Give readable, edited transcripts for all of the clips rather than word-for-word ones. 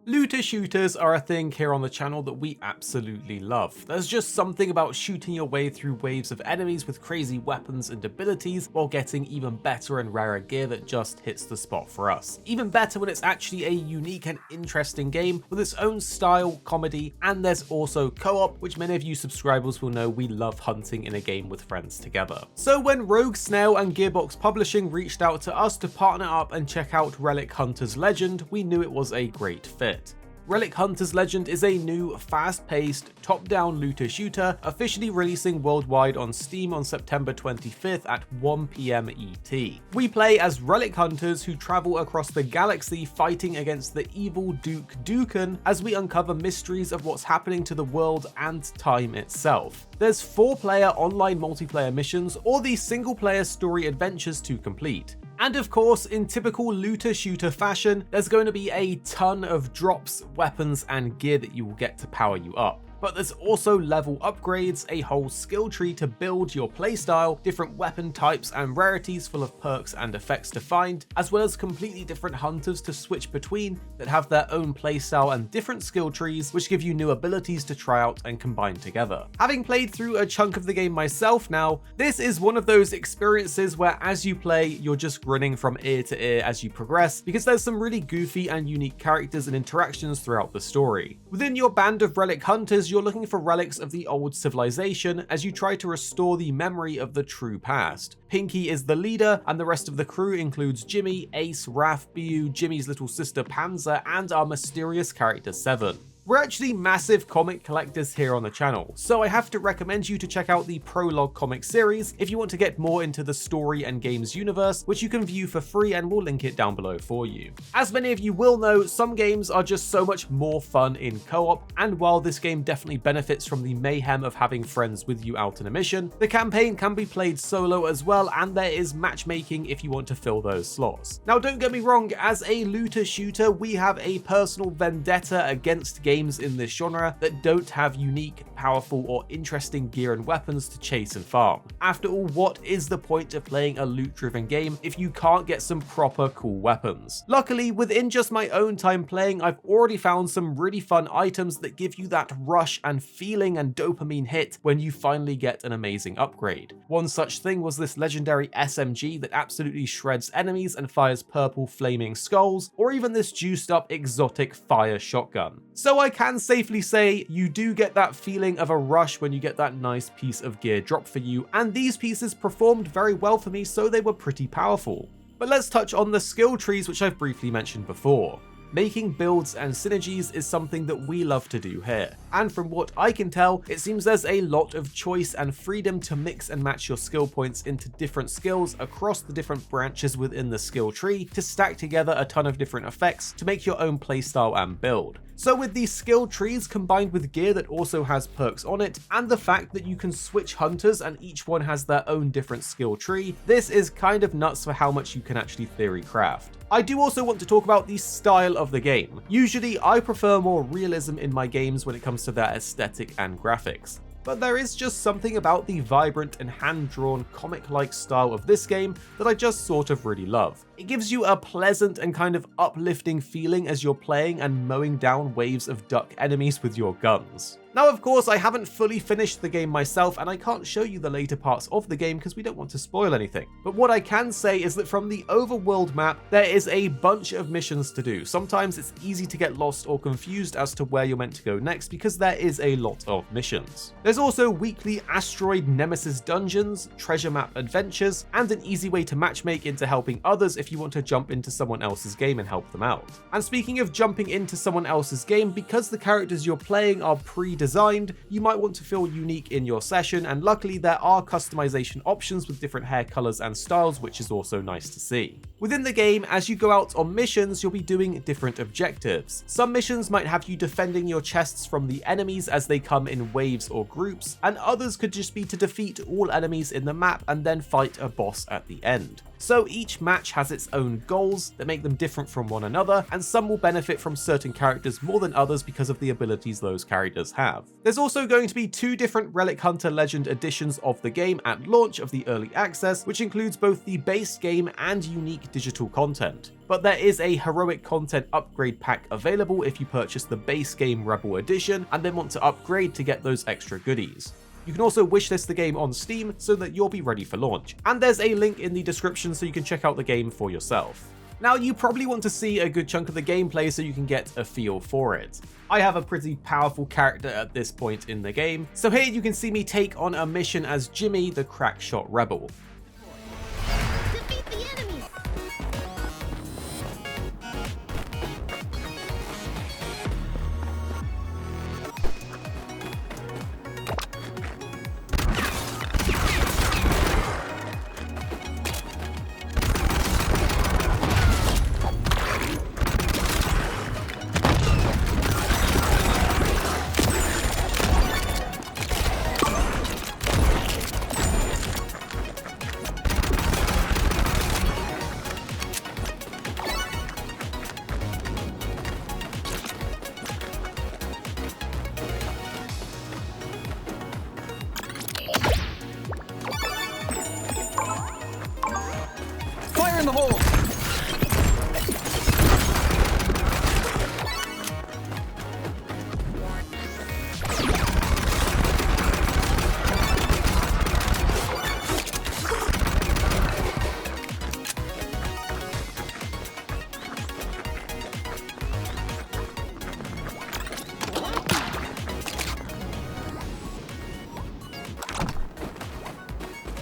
Looter shooters are a thing here on the channel that we absolutely love. There's just something about shooting your way through waves of enemies with crazy weapons and abilities while getting even better and rarer gear that just hits the spot for us. Even better when it's actually a unique and interesting game with its own style, comedy, and there's also co-op, which many of you subscribers will know we love hunting in a game with friends together. So when Rogue Snail and Gearbox Publishing reached out to us to partner up and check out Relic Hunters Legend, we knew it was a great fit. Relic Hunters Legend is a new, fast-paced, top-down looter shooter officially releasing worldwide on Steam on September 25th at 1 PM ET. We play as Relic Hunters who travel across the galaxy fighting against the evil Duke Dukan as we uncover mysteries of what's happening to the world and time itself. There's 4-player online multiplayer missions or the single-player story adventures to complete. And of course, in typical looter shooter fashion, there's going to be a ton of drops, weapons, and gear that you will get to power you up. But there's also level upgrades, a whole skill tree to build your playstyle, different weapon types and rarities full of perks and effects to find, as well as completely different hunters to switch between that have their own playstyle and different skill trees which give you new abilities to try out and combine together. Having played through a chunk of the game myself now, this is one of those experiences where as you play, you're just grinning from ear to ear as you progress because there's some really goofy and unique characters and interactions throughout the story. Within your band of Relic Hunters, you're looking for relics of the old civilization as you try to restore the memory of the true past. Pinky is the leader, and the rest of the crew includes Jimmy, Ace, Raph, Biu, Jimmy's little sister Panzer, and our mysterious character Seven. We're actually massive comic collectors here on the channel, so I have to recommend you to check out the Prologue comic series if you want to get more into the story and games universe, which you can view for free and we'll link it down below for you. As many of you will know, some games are just so much more fun in co-op, and while this game definitely benefits from the mayhem of having friends with you out on a mission, the campaign can be played solo as well, and there is matchmaking if you want to fill those slots. Now don't get me wrong, as a looter shooter, we have a personal vendetta against games in this genre that don't have unique, powerful, or interesting gear and weapons to chase and farm. After all, what is the point of playing a loot-driven game if you can't get some proper cool weapons? Luckily, within just my own time playing, I've already found some really fun items that give you that rush and feeling and dopamine hit when you finally get an amazing upgrade. One such thing was this legendary SMG that absolutely shreds enemies and fires purple flaming skulls, or even this juiced up exotic fire shotgun. So I can safely say you do get that feeling of a rush when you get that nice piece of gear drop for you, and these pieces performed very well for me, so they were pretty powerful. But let's touch on the skill trees, which I've briefly mentioned before. Making builds and synergies is something that we love to do here, and from what I can tell, it seems there's a lot of choice and freedom to mix and match your skill points into different skills across the different branches within the skill tree to stack together a ton of different effects to make your own playstyle and build. So with these skill trees combined with gear that also has perks on it, and the fact that you can switch hunters and each one has their own different skill tree, this is kind of nuts for how much you can actually theory craft. I do also want to talk about the style of the game. Usually I prefer more realism in my games when it comes to their aesthetic and graphics, but there is just something about the vibrant and hand-drawn comic-like style of this game that I just sort of really love. It gives you a pleasant and kind of uplifting feeling as you're playing and mowing down waves of duck enemies with your guns. Now, of course, I haven't fully finished the game myself, and I can't show you the later parts of the game because we don't want to spoil anything. But what I can say is that from the overworld map, there is a bunch of missions to do. Sometimes it's easy to get lost or confused as to where you're meant to go next because there is a lot of missions. There's also weekly asteroid nemesis dungeons, treasure map adventures, and an easy way to matchmake into helping others if you want to jump into someone else's game and help them out. And speaking of jumping into someone else's game, because the characters you're playing are pre-designed, you might want to feel unique in your session, and luckily there are customization options with different hair colors and styles, which is also nice to see. Within the game, as you go out on missions, you'll be doing different objectives. Some missions might have you defending your chests from the enemies as they come in waves or groups, and others could just be to defeat all enemies in the map and then fight a boss at the end. So each match has its own goals that make them different from one another, and some will benefit from certain characters more than others because of the abilities those characters have. There's also going to be 2 different Relic Hunter Legend editions of the game at launch of the early access, which includes both the base game and unique unique digital content. But there is a heroic content upgrade pack available if you purchase the base game Rebel Edition and then want to upgrade to get those extra goodies. You can also wishlist the game on Steam so that you'll be ready for launch. And there's a link in the description so you can check out the game for yourself. Now, you probably want to see a good chunk of the gameplay so you can get a feel for it. I have a pretty powerful character at this point in the game, so here you can see me take on a mission as Jimmy the Crackshot Rebel. Defeat the enemy! Fire in the hole!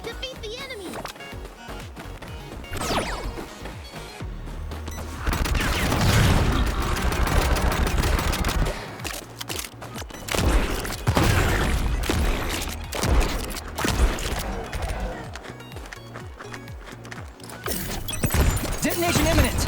Defeat the enemy! Detonation imminent!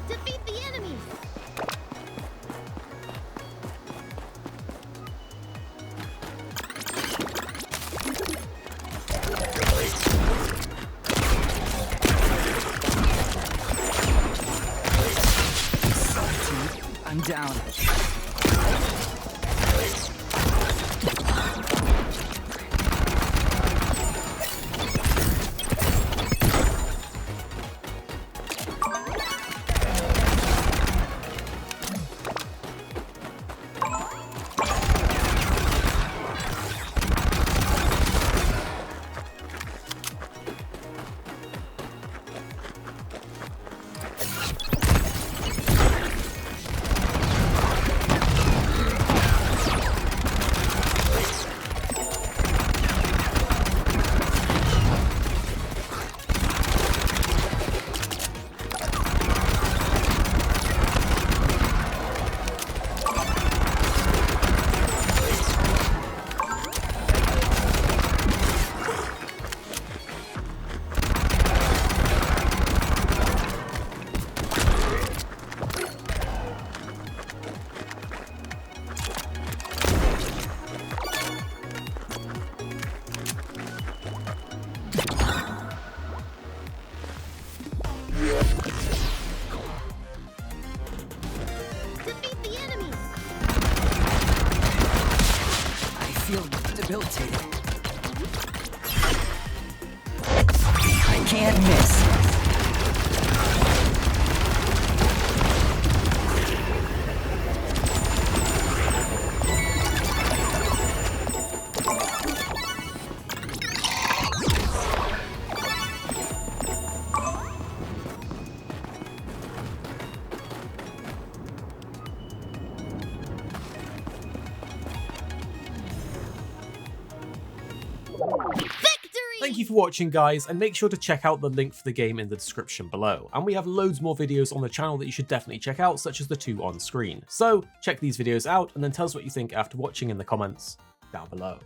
Defeat the enemy! I'm down. Defeat the enemy! I feel debilitated. I can't miss. Victory! Thank you for watching, guys, and make sure to check out the link for the game in the description below. And we have loads more videos on the channel that you should definitely check out, such as the 2 on screen. So check these videos out and then tell us what you think after watching in the comments down below.